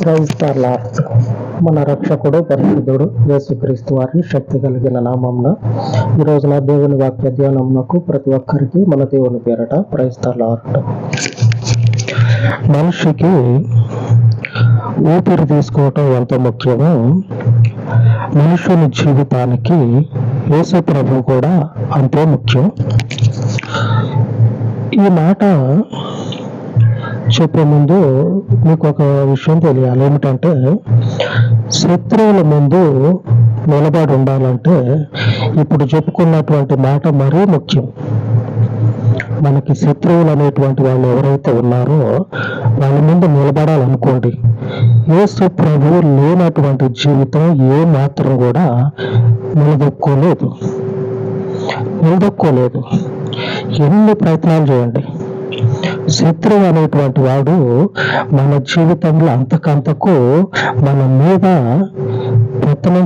Praise the lord. మన రక్షకుడు పరిశుద్ధుడు యేసుక్రీస్తు వారి శక్తి కలిగిన నామమున ఈ రోజున దేవుని వాక్య ధ్యానమునకు ప్రతి ఒక్కరికి మన దేవుని పేరట ప్రైజ్ ద లార్డ్. మనిషికి ఊపిరి తీసుకోవటం ఎంత ముఖ్యమో మనుషుని జీవితానికి యేసు ప్రభు కూడా అంతే ముఖ్యం. ఈ మాట చెప్పే ముందు మీకు ఒక విషయం తెలియాలి. ఏమిటంటే, శత్రువుల ముందు నిలబడి ఉండాలంటే ఇప్పుడు చెప్పుకున్నటువంటి మాట మరీ ముఖ్యం. మనకి శత్రువులు అనేటువంటి వాళ్ళు ఎవరైతే ఉన్నారో వాళ్ళ ముందు నిలబడాలనుకోండి, యేసు ప్రభువు లేనటువంటి జీవితం ఏ మాత్రం కూడా నిలదొక్కోలేదు. ఎన్ని ప్రయత్నాలు చేయండి, శత్రువు అనేటువంటి వాడు మన జీవితంలో అంతకంతకు మన మీద పెత్తనం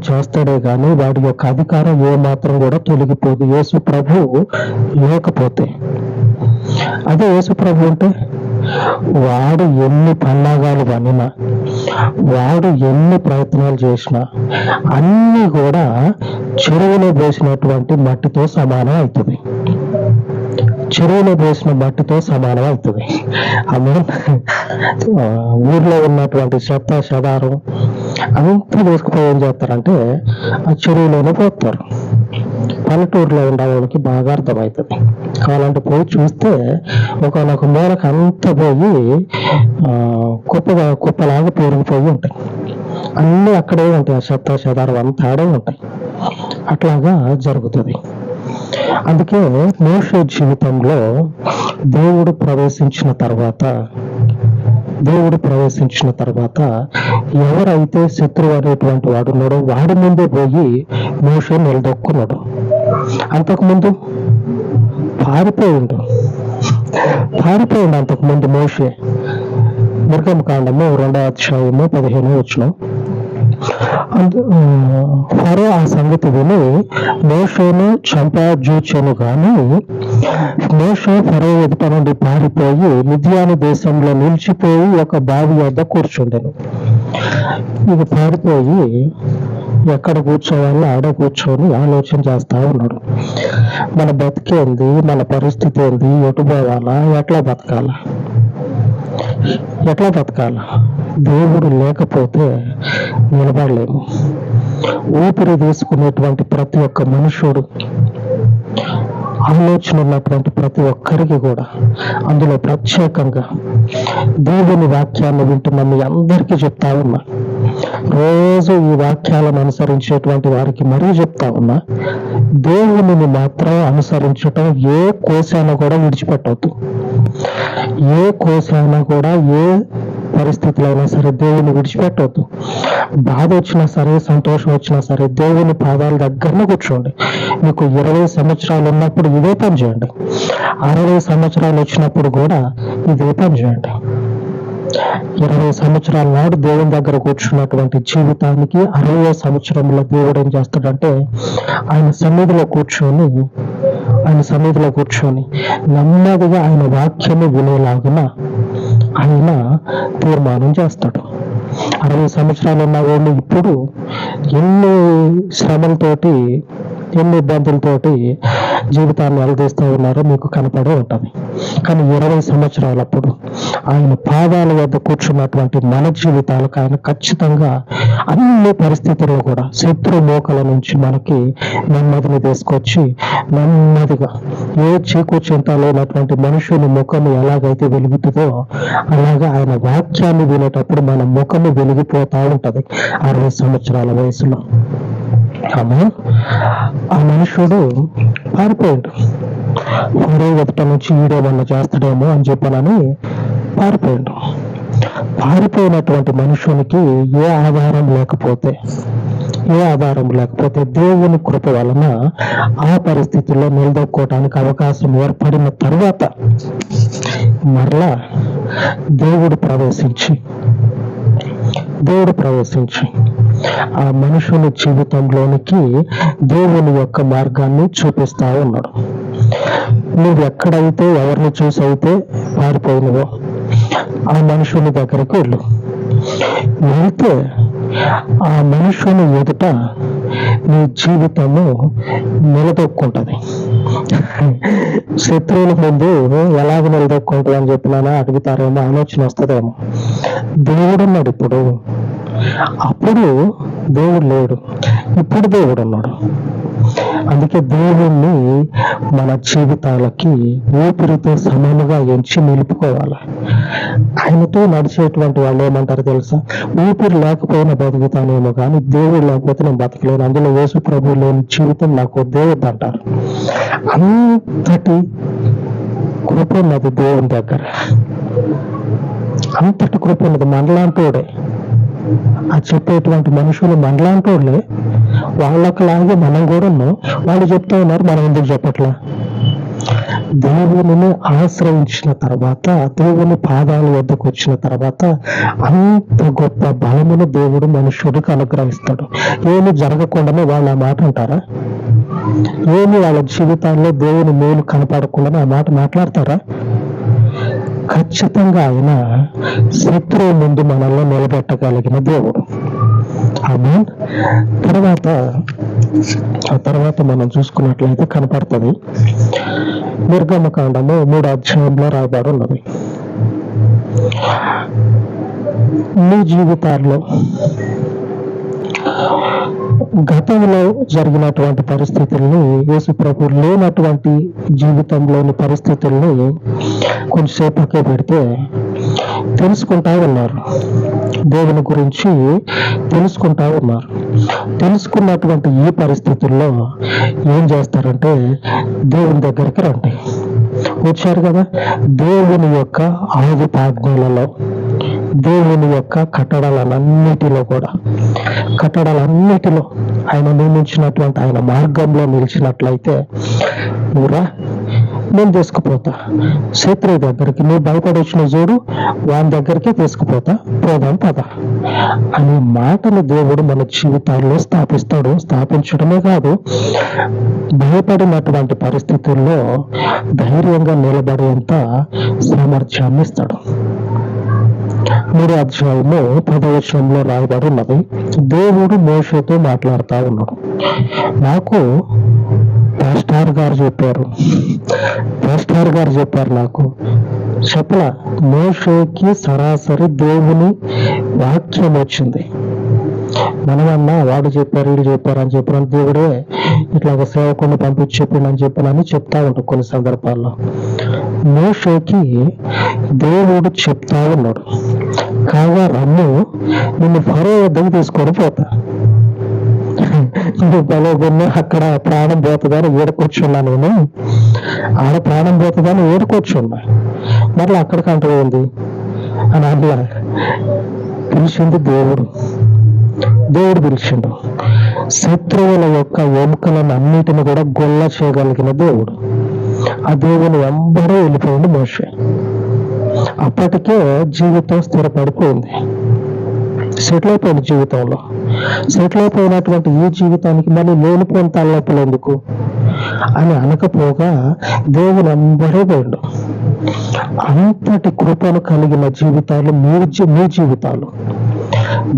చేస్తాడే కానీ వాడి యొక్క అధికారం ఏ మాత్రం కూడా తొలగిపోదు యేసు ప్రభు లేకపోతే. అదే యేసు ప్రభు ఉంటే వాడు ఎన్ని పన్నాగాలు పనినా, వాడు ఎన్ని ప్రయత్నాలు చేసినా అన్నీ కూడా చెరువులో వేసినటువంటి మట్టితో సమానం అవుతుంది. ఊర్లో ఉన్నటువంటి చెత్త చెదారం అంతా వేసుకుపోయి ఏం చేస్తారంటే ఆ చెరువులోనే పోతారు. పల్లెటూరులో ఉండే వాళ్ళకి బాగా అర్థమవుతుంది. కావాలంటే పోయి చూస్తే ఒకనొక మూలకు అంతా పోయి కుప్పలాగా పేరుకుపోయి ఉంటాయి. అన్నీ అక్కడే ఉంటాయి. ఆ చెత్త చెదారం అంతా ఆడే ఉంటాయి. అట్లాగా జరుగుతుంది. అందుకే మోషే జీవితంలో దేవుడు ప్రవేశించిన తర్వాత ఎవరైతే శత్రువు అనేటువంటి వాడు ఉన్నాడో వాడి ముందే పోయి మోషే నిలదొక్కున్నాడు. అంతకుముందు పారిపోయిండు. అంతకుముందు మోషే నిర్గమకాండము 2వ అధ్యాయము 15వ వచనం. ఫరో ఆ సంగతి విని మోషేను చంపజూచెను గాని మోషే ఫరో ఎదుట నుండి పారిపోయి మిద్యాను దేశంలో నిలిచిపోయి ఒక బావి వద్ద కూర్చుండెను. ఇది పారిపోయి ఎక్కడ కూర్చోవాలో ఆడ కూర్చొని ఆలోచన చేస్తా ఉన్నాడు. మన బతికేంది, మన పరిస్థితి ఏంది, ఎటు పోవాలా, ఎట్లా బతకాలా. దేవుడు లేకపోతే నిలబడలేము. ఊపిరి తీసుకునేటువంటి ప్రతి ఒక్క మనుషుడు, ఆలోచన ఉన్నటువంటి ప్రతి ఒక్కరికి కూడా, అందులో ప్రత్యేకంగా దేవుని వాక్యాన్ని వింటున్న మీ అందరికీ చెప్తా ఉన్నా, రోజు ఈ వాక్యాలను అనుసరించేటువంటి వారికి మరీ చెప్తా ఉన్నా, దేవుని మాత్రం అనుసరించటం ఏ కోశాన కూడా విడిచిపెట్టవద్దు. ఏ కోశాన కూడా ఏ పరిస్థితులు అయినా సరే దేవుని విడిచిపెట్టవద్దు. బాధ వచ్చినా సరే, సంతోషం వచ్చినా సరే దేవుని పాదాల దగ్గరనే కూర్చోండి. మీకు 20 సంవత్సరాలు ఉన్నప్పుడు ఇదే పని చేయండి. 60 సంవత్సరాలు వచ్చినప్పుడు కూడా ఇదే పని చేయండి. 20 సంవత్సరాల నాడు దేవుని దగ్గర కూర్చున్నటువంటి జీవితానికి 60వ సంవత్సరంలో దేవుడు ఏం చేస్తాడంటే ఆయన సన్నిధిలో కూర్చొని నెమ్మదిగా ఆయన వాక్యాన్ని వినేలాగున ఆయన తీర్మానం చేస్తాడు. 60 సంవత్సరాలు ఉన్న వాళ్ళు ఇప్పుడు ఎన్ని శ్రమలతోటి, ఎన్ని ఇబ్బందులతోటి జీవితాన్ని అలదీస్తూ ఉన్నారో మీకు కనపడే ఉంటుంది. కానీ 20 సంవత్సరాలప్పుడు ఆయన పాదాల వద్ద కూర్చున్నటువంటి మన జీవితాలకు ఆయన ఖచ్చితంగా అన్ని పరిస్థితుల్లో కూడా శత్రు మోకల నుంచి మనకి నెమ్మదిని తీసుకొచ్చి నెమ్మదిగా ఏ చీకు చింత లేనటువంటి మనుషుని ముఖము ఎలాగైతే వెలుగుతుందో అలాగా ఆయన వాక్యాన్ని వినేటప్పుడు మన ముఖము వెలిగిపోతా ఉంటది 60 సంవత్సరాల వయసులో. ఆ మనుషుడు పారిపోయాడు. ఫరో ఎదుట నుంచి ఈడేమన్నా చేస్తాడేమో అని చెప్పాలని పారిపోయినటువంటి మనుషునికి ఏ ఆధారం లేకపోతే దేవుని కృప వలన ఆ పరిస్థితుల్లో నిలదొక్కోవటానికి అవకాశం ఏర్పడిన తర్వాత మరలా దేవుడు ప్రవేశించి ఆ మనుషుని జీవితంలోనికి దేవుని యొక్క మార్గాన్ని చూపిస్తా ఉన్నాడు. నువ్వు ఎక్కడైతే ఎవరిని చూసి అయితే పారిపోయినవో, ఆ మనుషుని దగ్గరికి వెళ్తే ఆ మనుషుని ఎదుట నీ జీవితము నిలదొక్కుంటది. శత్రువుల ముందు ఎలాగ నిలదొక్కుంటుంది అని చెప్పినానా అడుగుతారేమో, ఆలోచన వస్తుందేమో. దేవుడు ఉన్నాడు ఇప్పుడు, అప్పుడు దేవుడు లేడు, ఇప్పుడు దేవుడు ఉన్నాడు. అందుకే దేవుణ్ణి మన జీవితాలకి ఊపిరితో సమానంగా ఎంచి నిలుపుకోవాలి. ఆయనతో నడిచేటువంటి వాళ్ళు ఏమంటారు తెలుసా? ఊపిరి లేకపోయినా బతుకుతానేమో కానీ దేవుడు లేకపోతే నేను బతకలేను, అందులో యేసు ప్రభు లేని జీవితం నాకు దేవుడు అంటారు. అంతటి కృప ఉన్నది దేవుని దగ్గర, అంతటి కృప ఉన్నది. మనలాంటోడే ఆ చెప్పేటువంటి మనుషులు మనలాంటోళ్ళే, వాళ్ళకలాగే మనం కూడా ఉన్నాం. వాళ్ళు చెప్తా ఉన్నారు, మనం ఎందుకు చెప్పట్లా? దేవుని ఆశ్రయించిన తర్వాత, దేవుని పాదాల వద్దకు వచ్చిన తర్వాత అంత గొప్ప బలమును దేవుడు మనుషుడికి అనుగ్రహిస్తాడు. ఏమి జరగకుండానే వాళ్ళు ఆ మాట అంటారా? ఏమి వాళ్ళ జీవితాల్లో దేవుని మేలు కనపడకుండానే ఆ మాట మాట్లాడతారా? ఖచ్చితంగా ఆయన శత్రువు ముందు మనల్ని నిలబెట్టగలిగిన దేవుడు. ఆమేన్. తర్వాత మనం చూసుకున్నట్లయితే కనపడుతుంది, నిర్గమకాండము 3వ అధ్యాయంలో రాయబడి ఉన్నది. మీ జీవితాల్లో గతంలో జరిగినటువంటి పరిస్థితుల్ని, యేసు ప్రభు లేనటువంటి జీవితంలోని పరిస్థితుల్ని కొంచెంసేపు పక్కే పెడితే తెలుసుకుంటా ఉన్నారు, దేవుని గురించి తెలుసుకుంటా ఉన్నారు. తెలుసుకున్నటువంటి ఈ పరిస్థితుల్లో ఏం చేస్తారంటే దేవుని దగ్గరికి రండి. వచ్చారు కదా, దేవుని యొక్క ఆజ్ఞలలో, దేవుని యొక్క కట్టడాలన్నిటిలో ఆయన నియమించినటువంటి ఆయన మార్గంలో నిలిచినట్లయితే నువ్వురా, నేను తీసుకుపోతా శత్రువు దగ్గరికి, నువ్వు భయపడొచ్చిన చూడు వాని దగ్గరికి తీసుకుపోతా, పోదాం పద అనే మాటను దేవుడు మన జీవితాల్లో స్థాపిస్తాడు. స్థాపించడమే కాదు, భయపడినటువంటి పరిస్థితుల్లో ధైర్యంగా నిలబడేంత సామర్థ్యాన్ని ఇస్తాడు. 3వ అధ్యాయము 10వ వచనంలో రాయబడి ఉన్నది, దేవుడు మోషేతో మాట్లాడుతూ ఉన్నాడు. నాకు పాస్టర్ గారు చెప్పారు నాకు చెప్పలా, మోషేకి సరాసరి దేవుని వాక్యం వచ్చింది. మనమన్నా వాడు చెప్పారు వీడు చెప్పారు అని చెప్పిన దేవుడే ఇట్లా ఒక సేవకుని పంపించి చెప్పిండని చెప్పినని చెప్తా ఉంటాం కొన్ని సందర్భాల్లో. మోషేకి దేవుడు చెప్తా ఉన్నాడు, కాగా రమ్ము నిన్ను ఫరో వద్దకు తీసుకొని పోతా, నువ్వు బలోగున్నా అక్కడ ప్రాణం పోతుందని ఏడుకొచ్చున్నా, నేను ఆడ ప్రాణం పోతుందని ఏడుకొచ్చున్నా, మరలా అక్కడికి అంటుంది అని అట్లా పిలిచింది దేవుడు పిలిచిండు. శత్రువుల యొక్క ఎముకలను అన్నిటిని కూడా గొల్ల చేయగలిగిన దేవుడు. ఆ దేవుని వెంబడే వెళ్ళిపోయింది మోషే. అప్పటికే జీవితం స్థిరపడిపోయింది, సెటిల్ అయిపోయింది జీవితంలో. సెటిల్ అయిపోయినటువంటి ఈ జీవితానికి మళ్ళీ లేనిపోయిన తలనొప్పులు ఎందుకు అని అనకపోగా దేవుని వెంబడే పోయిండు. అంతటి కృపను కలిగిన జీవితాలు మీ జీవితాలు.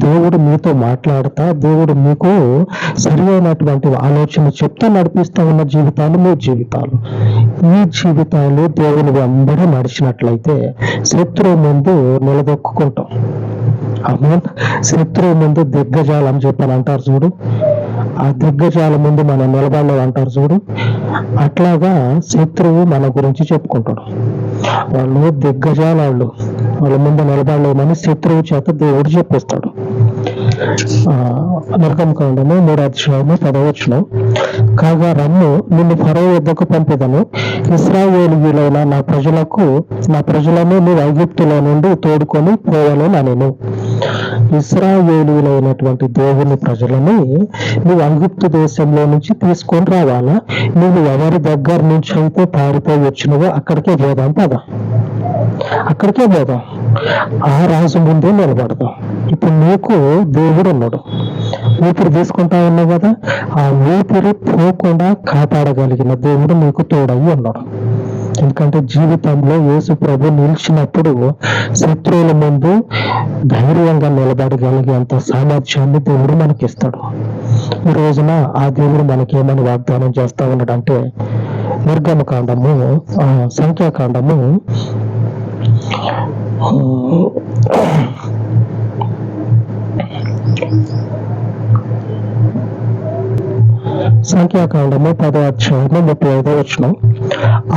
దేవుడు మీతో మాట్లాడతా, దేవుడు మీకు సరి అయినటువంటి ఆలోచన చెప్తా నడిపిస్తా ఉన్న జీవితాలు మీ జీవితాలు. ఈ జీవితాలు దేవుని వెంబడి నడిచినట్లయితే శత్రువు ముందు నిలదొక్కుంటాం. ఆమేన్. శత్రువు ముందు దిగ్గజాలం చెప్పని అంటారు చూడు, ఆ దిగ్గజాల ముందు మనం నిలబడలేదు అంటారు చూడు, అట్లాగా శత్రువు మన గురించి చెప్పుకుంటాడు. వాళ్ళు దిగ్గజాలు, వాళ్ళ ముందు నిలబడలేమని శత్రువు చేత దేవుడు చెప్పిస్తాడు. నిర్గమకాండము 3వ అధ్యాయము 10వ వచనం, కాగా రమ్ము నిన్ను ఫరో వద్దకు పంపెదను, ఇశ్రాయేలీయులైన నా ప్రజలను నువ్వు ఐగుప్తులో నుండి తోడుకొని పోవలను అనెను. ఇశ్రాయేలీయులైనటువంటి దేవుని ప్రజలని నువ్వు ఐగుప్తు దేశంలో నుంచి తీసుకొని రావాలా, నువ్వు ఎవరి దగ్గర నుంచి అయితే పారిపోయి వచ్చినవో అక్కడికే పోదాం పద, అక్కడికే పోదాం, ఆ రాజు ముందే నిలబడదాం. ఇప్పుడు నీకు దేవుడు ఉన్నాడు, ఊపిరి తీసుకుంటా ఉన్నావు కదా, ఆ ఊపిరి పోకుండా కాపాడగలిగిన దేవుడు నీకు తోడయి ఉన్నాడు. ఎందుకంటే జీవితంలో యేసు ప్రభు నిలిచినప్పుడు శత్రువుల ముందు ధైర్యంగా నిలబడగలిగేంత సామర్థ్యాన్ని దేవుడు మనకిస్తాడు. ఈ రోజున ఆ దేవుడు మనకేమని వాగ్దానం చేస్తా ఉన్నాడంటే, నిర్గమకాండము సంఖ్యాకాండము సంఖ్యాకాండము 10వ అధ్యాయము 35వ వచనం.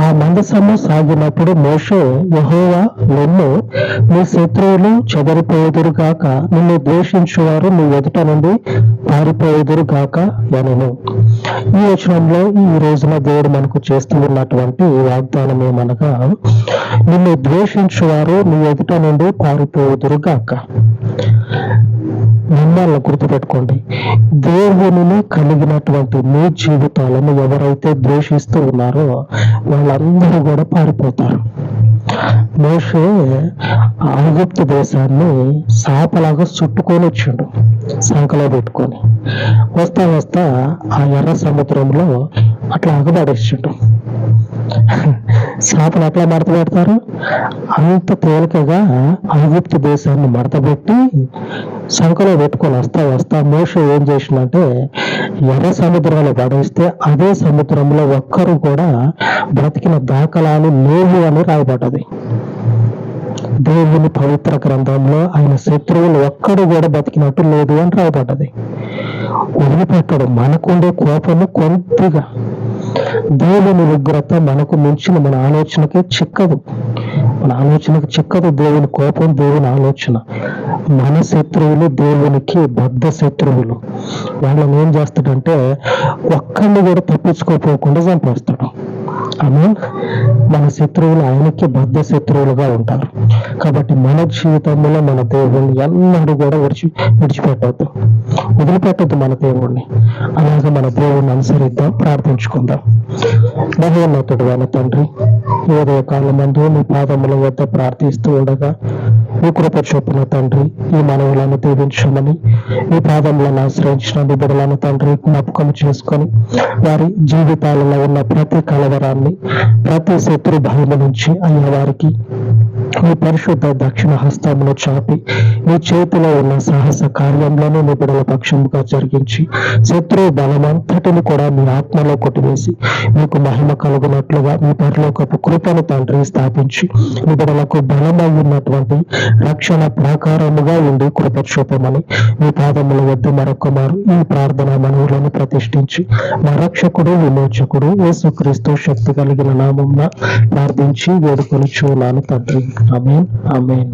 ఆ మందసము సాగినప్పుడు మోషే యెహోవా నిన్ను నీ శత్రువులు చెదరిపోదురు గాక, నిన్ను ద్వేషించువారు నీ ఎదుట నుండి పారిపోదురు గాక అనెను. ఈ వచనంలో ఈ రోజున దేవుడు మనకు చేస్తూ ఉన్నటువంటి వాగ్దానం ఏమనగా, నిన్ను ద్వేషించువారు నీ ఎదుట నుండి పారిపోదురు గాక. నిన్నాళ్ళ గుర్తుపెట్టుకోండి, దేవునిని కలిగినటువంటి మీ జీవితాలను ఎవరైతే ద్వేషిస్తూ ఉన్నారో వాళ్ళందరూ కూడా పారిపోతారు. మోషే ఐగుప్తు దేశాన్ని సాపలాగా చుట్టుకొని వచ్చిండు, సంకలో పెట్టుకొని. వస్తా వస్తా ఆ ఎర్ర సముద్రంలో అట్లా అగబడేసిండు. చేపలు ఎట్లా మడత పెడతారు? అంత తేలికగా ఐగుప్తు దేశాన్ని మడతపెట్టి సంకలో పెట్టుకొని వస్తా మోషే ఏం చేసిందంటే ఎర్ర సముద్రంలో పడేస్తే అదే సముద్రంలో ఒక్కరు కూడా బ్రతికిన దాఖలాలు లేవు అని రాయబడ్డది. దేవుని పవిత్ర గ్రంథంలో ఆయన శత్రువులు ఒక్కడు కూడా బతికినట్టు లేదు అని రాయబడ్డది. వదిలిపెట్టడు. మనకుండే కోపము కొద్దిగా, దేవుని ఉగ్రత మనకు మించిన మన ఆలోచనకే చిక్కదు. మన ఆలోచనకు చిక్కదు దేవుని కోపం, దేవుని ఆలోచన. మన శత్రువులు దేవునికి బద్ధ శత్రువులు. వాళ్ళని ఏం చేస్తాడంటే ఒక్కడిని కూడా తప్పించుకోపోకుండా చంపేస్తాడు. ఆమె మన శత్రువులు ఆయనకి బద్ధ శత్రువులుగా ఉంటారు. కాబట్టి మన జీవితంలో మన దేవుణ్ణి ఎన్నడూ కూడా విడిచిపెట్టవద్దు, వదిలిపెట్టద్దు మన దేవుణ్ణి. అలాగే మన దేవుణ్ణి అనుసరిద్దాం, ప్రార్థించుకుందాం. మహోన్నతుడు అయిన తండ్రి, ఉదయ కాలమందు నీ పాదముల వద్ద ప్రార్థిస్తూ ఉండగా ఈ కృప చొప్పున తండ్రి ఈ మనవులను దీవించమని, ఈ పాదములను ఆశ్రయించిన బిడ్డలను తండ్రి జ్ఞాపకం చేసుకొని వారి జీవితాలలో ఉన్న ప్రతి కలవరాన్ని, ప్రతి శత్రు భయము నుంచి అయ్యే వారికి మీ పరిశుద్ధ దక్షిణ హస్తమును చాపి మీ చేతిలో ఉన్న సాహస కార్యంలోనూ మీ బిడ్డల పక్షముగా జరిగించి శత్రు బలమంతటిని కూడా మీ ఆత్మలో కొట్టివేసి మీకు మహిమ కలుగునట్లుగా మీ పరలోకపు కృపను తండ్రి స్థాపించి మీ బిడ్డలకు బలమై ఉన్నటువంటి రక్షణ ప్రాకారముగా ఉండి కృప చూపమని మీ పాదముల వద్ద మరొక మారు ఈ ప్రార్థన మనవులను ప్రతిష్ఠించి మా రక్షకుడు విమోచకుడు యేసుక్రీస్తు శక్తి కలిగిన నామమున ప్రార్థించి వేడుకొనుచున్నాను తండ్రి. ఆమేన్, ఆమేన్.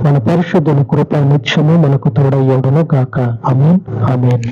మన పరిశుద్ధుని కృప నిత్యము మనకు తోడయ్యుండును గాక. ఆమేన్, ఆమేన్.